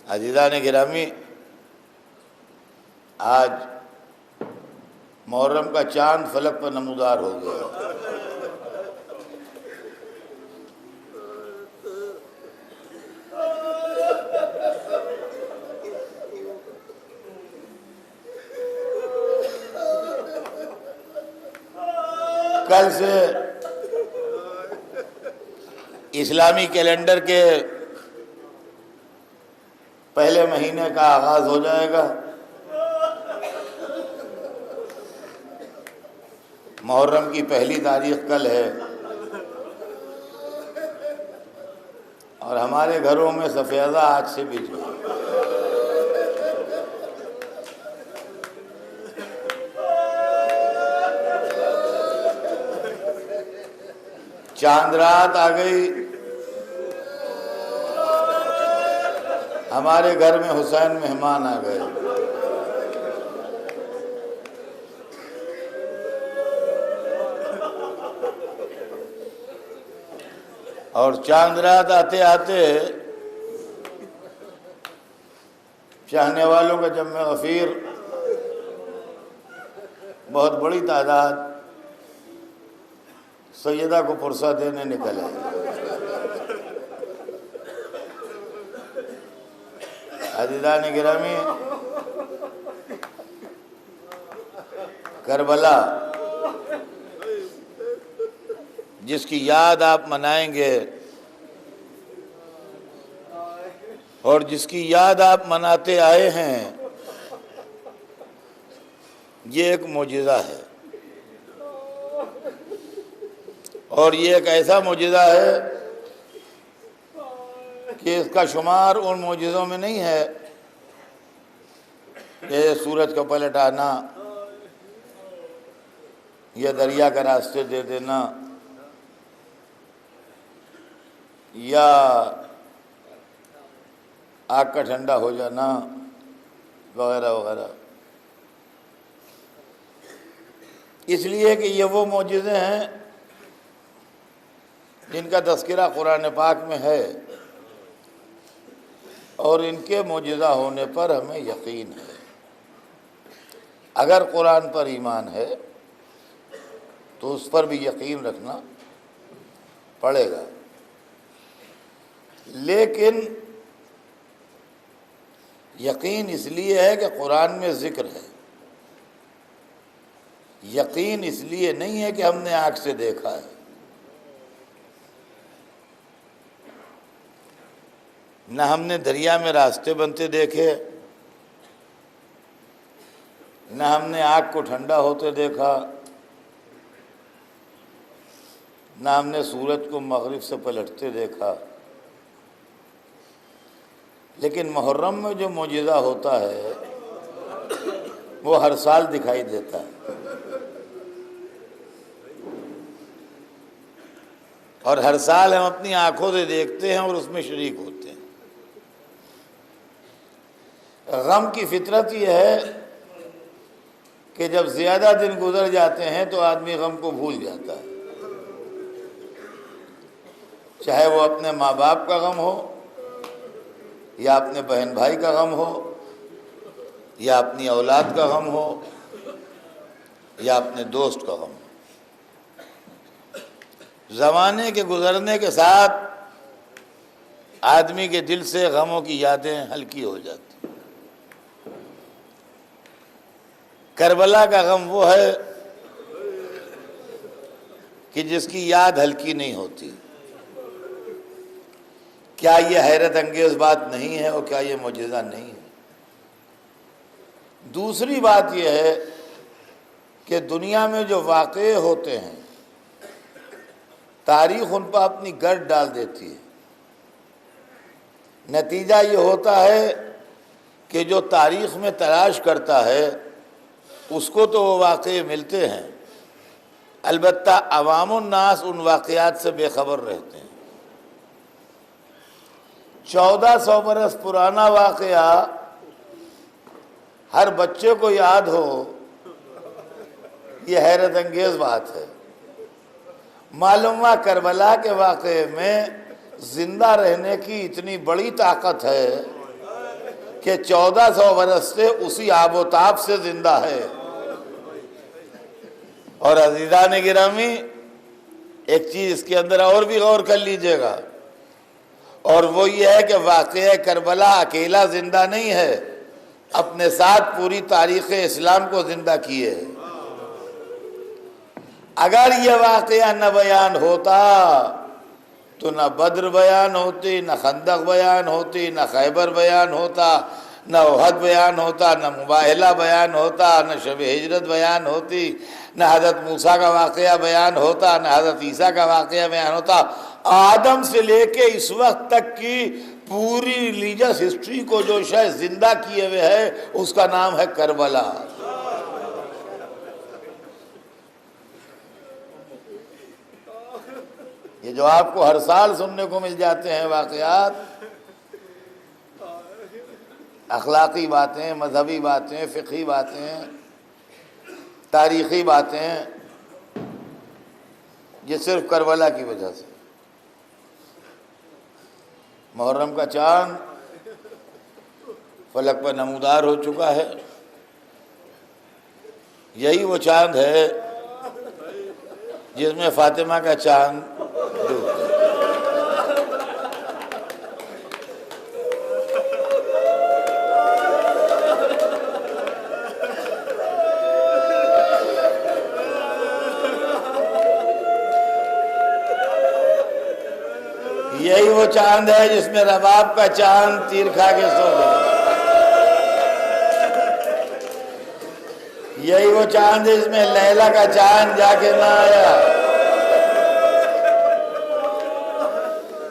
عزیزان گرامی، آج محرم کا چاند فلک پر نمودار ہو گیا۔ کل سے اسلامی کیلنڈر کے پہلے مہینے کا آغاز ہو جائے گا۔ محرم کی پہلی تاریخ کل ہے اور ہمارے گھروں میں سفیدہ آج سے بھی جو چاند رات آ گئی، ہمارے گھر میں حسین مہمان آ گئے۔ اور چاند رات آتے آتے چاہنے والوں کا جمع غفیر بہت بڑی تعداد سیدہ کو پرسہ دینے نکل آئی۔ عزیزان گرامی، کربلا جس کی یاد آپ منائیں گے اور جس کی یاد آپ مناتے آئے ہیں، یہ ایک معجزہ ہے، اور یہ ایک ایسا معجزہ ہے کہ اس کا شمار ان معجزوں میں نہیں ہے کہ سورج کا پلٹ آنا یا دریا کا راستے دے دینا یا آگ کا ٹھنڈا ہو جانا وغیرہ وغیرہ، اس لیے کہ یہ وہ معجزے ہیں جن کا تذکرہ قرآن پاک میں ہے، اور ان کے معجزہ ہونے پر ہمیں یقین ہے۔ اگر قرآن پر ایمان ہے تو اس پر بھی یقین رکھنا پڑے گا، لیکن یقین اس لیے ہے کہ قرآن میں ذکر ہے، یقین اس لیے نہیں ہے کہ ہم نے آنکھ سے دیکھا ہے۔ نہ ہم نے دریا میں راستے بنتے دیکھے، نہ ہم نے آگ کو ٹھنڈا ہوتے دیکھا، نہ ہم نے سورج کو مغرب سے پلٹتے دیکھا، لیکن محرم میں جو معجزہ ہوتا ہے وہ ہر سال دکھائی دیتا ہے، اور ہر سال ہم اپنی آنکھوں سے دیکھتے ہیں اور اس میں شریک ہوتے ہیں۔ غم کی فطرت یہ ہے کہ جب زیادہ دن گزر جاتے ہیں تو آدمی غم کو بھول جاتا ہے، چاہے وہ اپنے ماں باپ کا غم ہو یا اپنے بہن بھائی کا غم ہو یا اپنی اولاد کا غم ہو یا اپنے دوست کا غم ہو۔ زمانے کے گزرنے کے ساتھ آدمی کے دل سے غموں کی یادیں ہلکی ہو جاتی۔ کربلا کا غم وہ ہے کہ جس کی یاد ہلکی نہیں ہوتی۔ کیا یہ حیرت انگیز بات نہیں ہے اور کیا یہ معجزہ نہیں ہے؟ دوسری بات یہ ہے کہ دنیا میں جو واقعے ہوتے ہیں تاریخ ان پر اپنی گرد ڈال دیتی ہے۔ نتیجہ یہ ہوتا ہے کہ جو تاریخ میں تلاش کرتا ہے اس کو تو وہ واقعے ملتے ہیں، البتہ عوام الناس ان واقعات سے بے خبر رہتے ہیں۔ 1400 برس پرانا واقعہ ہر بچے کو یاد ہو، یہ حیرت انگیز بات ہے۔ معلوم ہوا کربلا کے واقعے میں زندہ رہنے کی اتنی بڑی طاقت ہے کہ 1400 برس سے اسی آب و تاب سے زندہ ہے۔ اور عزیزان گرامی، ایک چیز اس کے اندر اور بھی غور کر لیجئے گا، اور وہ یہ ہے کہ واقعہ کربلا اکیلا زندہ نہیں ہے، اپنے ساتھ پوری تاریخ اسلام کو زندہ کیے۔ اگر یہ واقعہ نہ بیان ہوتا تو نہ بدر بیان ہوتی، نہ خندق بیان ہوتی، نہ خیبر بیان ہوتا، نہ احد بیان ہوتا، نہ مباہلہ بیان ہوتا، نہ شب ہجرت بیان ہوتی، نہ حضرت موسیٰ کا واقعہ بیان ہوتا، نہ حضرت عیسیٰ کا واقعہ بیان ہوتا۔ آدم سے لے کے اس وقت تک کی پوری ریلیجس ہسٹری کو جو شاید زندہ کیے ہوئے ہے، اس کا نام ہے کربلا۔ یہ جو آپ کو ہر سال سننے کو مل جاتے ہیں واقعات، اخلاقی باتیں، مذہبی باتیں، فقہی باتیں، تاریخی باتیں، یہ صرف کربلا کی وجہ سے۔ محرم کا چاند فلک پر نمودار ہو چکا ہے، یہی وہ چاند ہے جس میں فاطمہ کا چاند ڈوب گیا۔ یہی وہ چاند ہے جس میں رباب کا چاند تیر کھا کے سو گیا۔ یہی وہ چاند ہے جس میں لیلا کا چاند جا کے نہ آیا۔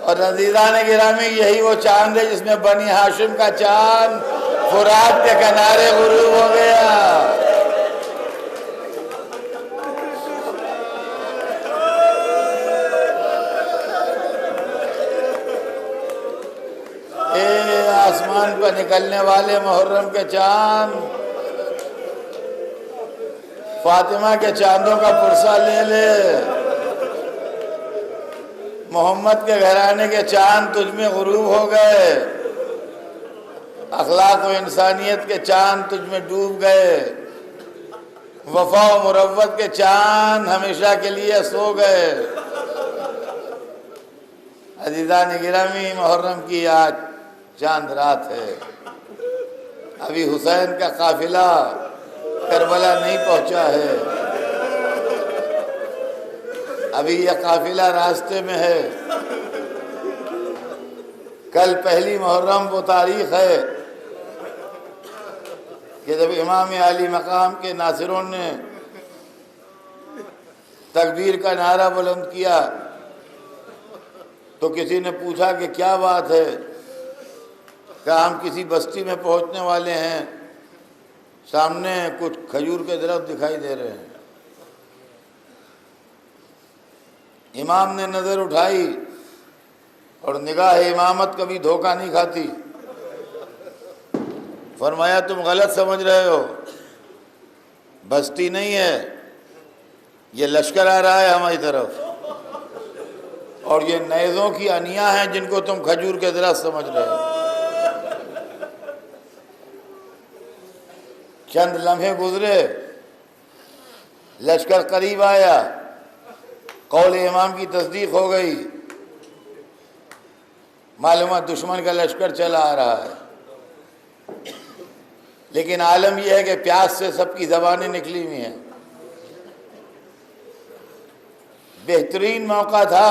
اور عزیزان گرامی، یہی وہ چاند ہے جس میں بنی ہاشم کا چاند فرات کے کنارے غروب ہو گیا۔ آسمان پر نکلنے والے محرم کے چاند، فاطمہ کے چاندوں کا پرسہ لے لے۔ محمد کے گھرانے کے چاند تجھ میں غروب ہو گئے، اخلاق و انسانیت کے چاند تجھ میں ڈوب گئے، وفا و مروت کے چاند ہمیشہ کے لیے سو گئے۔ عزیزان گرامی، محرم کی آج چاند رات ہے، ابھی حسین کا قافلہ کربلا نہیں پہنچا ہے، ابھی یہ قافلہ راستے میں ہے۔ کل پہلی محرم وہ تاریخ ہے کہ جب امام عالی مقام کے ناصروں نے تکبیر کا نعرہ بلند کیا تو کسی نے پوچھا کہ کیا بات ہے؟ کہا ہم کسی بستی میں پہنچنے والے ہیں، سامنے کچھ کھجور کے درخت دکھائی دے رہے ہیں۔ امام نے نظر اٹھائی اور نگاہ امامت کبھی دھوکہ نہیں کھاتی، فرمایا تم غلط سمجھ رہے ہو، بستی نہیں ہے، یہ لشکر آ رہا ہے ہماری طرف، اور یہ نیزوں کی انیاں ہیں جن کو تم کھجور کے درخت سمجھ رہے ہو۔ چند لمحے گزرے، لشکر قریب آیا، قول امام کی تصدیق ہو گئی، معلومات دشمن کا لشکر چلا آ رہا ہے۔ لیکن عالم یہ ہے کہ پیاس سے سب کی زبانیں نکلی ہوئی ہیں۔ بہترین موقع تھا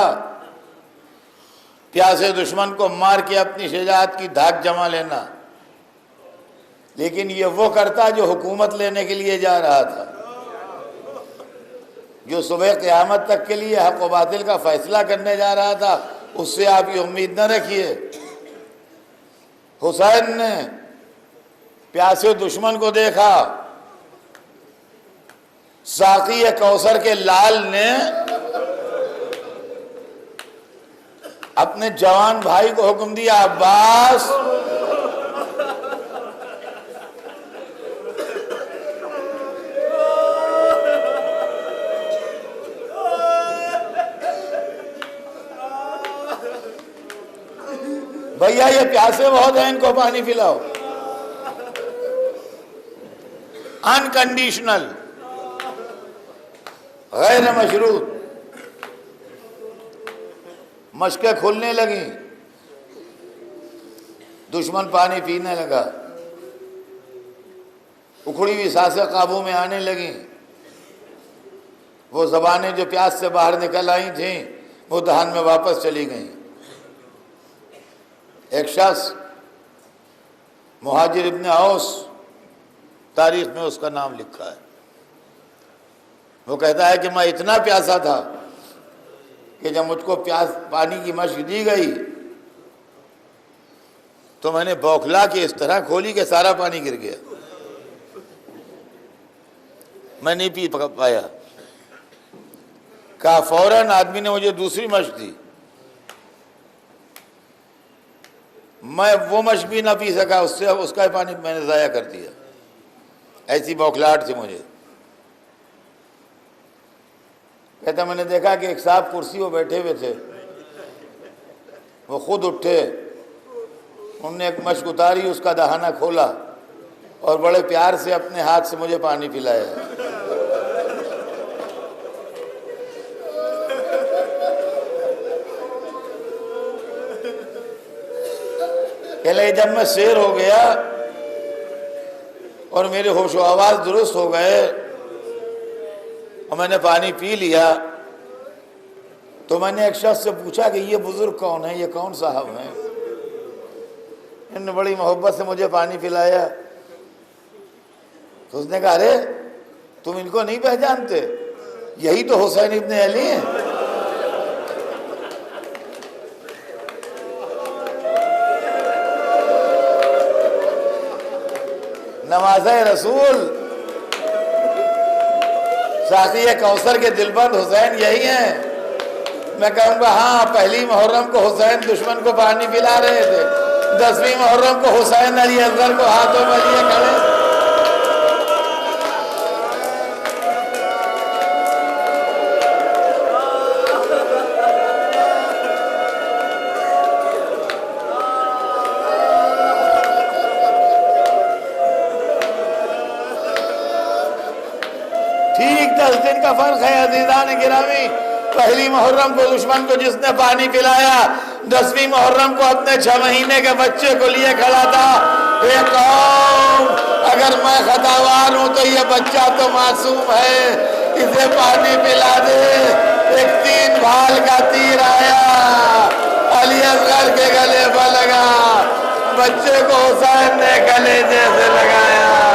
پیاسے دشمن کو مار کے اپنی شجاعت کی دھاک جما لینا، لیکن یہ وہ کرتا جو حکومت لینے کے لیے جا رہا تھا، جو صبح قیامت تک کے لیے حق و باطل کا فیصلہ کرنے جا رہا تھا، اس سے آپ یہ امید نہ رکھیے۔ حسین نے پیاسے دشمن کو دیکھا، ساقی کوثر کے لال نے اپنے جوان بھائی کو حکم دیا، عباس بھیا یہ پیاسے بہت ہیں، ان کو پانی پلاؤ۔ انکنڈیشنل، غیر مشروط۔ مشقیں کھلنے لگیں، دشمن پانی پینے لگا، اکھڑی ہوئی سانسیں قابو میں آنے لگیں، وہ زبانیں جو پیاس سے باہر نکل آئی تھیں وہ دہان میں واپس چلی گئیں۔ ایک شخص مہاجر ابن اوس، تاریخ میں اس کا نام لکھا ہے، وہ کہتا ہے کہ میں اتنا پیاسا تھا کہ جب مجھ کو پانی کی مشق دی گئی تو میں نے بوکھلا کے اس طرح کھولی کہ سارا پانی گر گیا، میں نہیں پی پایا۔ کہا فوراً آدمی نے مجھے دوسری مشق دی، میں وہ مشق بھی نہ پی سکا، اس کا پانی میں نے ضائع کر دیا، ایسی بوکھلاہٹ تھی مجھے۔ کہتا میں نے دیکھا کہ ایک صاحب کرسی پہ بیٹھے ہوئے تھے، وہ خود اٹھے، انہوں نے ایک مشق اتاری، اس کا دہانہ کھولا اور بڑے پیار سے اپنے ہاتھ سے مجھے پانی پلایا۔ کہ لئے جب میں سیر ہو گیا اور میرے ہوش و آواز درست ہو گئے اور میں نے پانی پی لیا تو میں نے ایک شخص سے پوچھا کہ یہ بزرگ کون ہے، یہ کون صاحب ہیں؟ انہوں نے بڑی محبت سے مجھے پانی پلایا تو اس نے کہا ارے تم ان کو نہیں پہچانتے، یہی تو حسین ابن علی ہیں۔ نوازہ رسول، ساقی کوثر کے دلبند حسین یہی ہیں۔ میں کہوں گا ہاں، پہلی محرم کو حسین دشمن کو پانی پلا رہے تھے، 10ویں محرم کو حسین علی اصغر کو ہاتھوں میں لیے کھڑے۔ ٹھیک 10 دن کا فرق ہے عزیزان گرامی۔ پہلی محرم کو دشمن کو جس نے پانی پلایا، 10ویں محرم کو اپنے 6 مہینے کے بچے کو لیے کھڑا تھا۔ اے قوم، اگر میں خطاوار ہوں تو یہ بچہ تو معصوم ہے، اسے پانی پلا دے۔ ایک 3 بھال کا تیر آیا، علی اصغر کے گلے پر لگا، بچے کو حسین نے گلے جیسے لگایا۔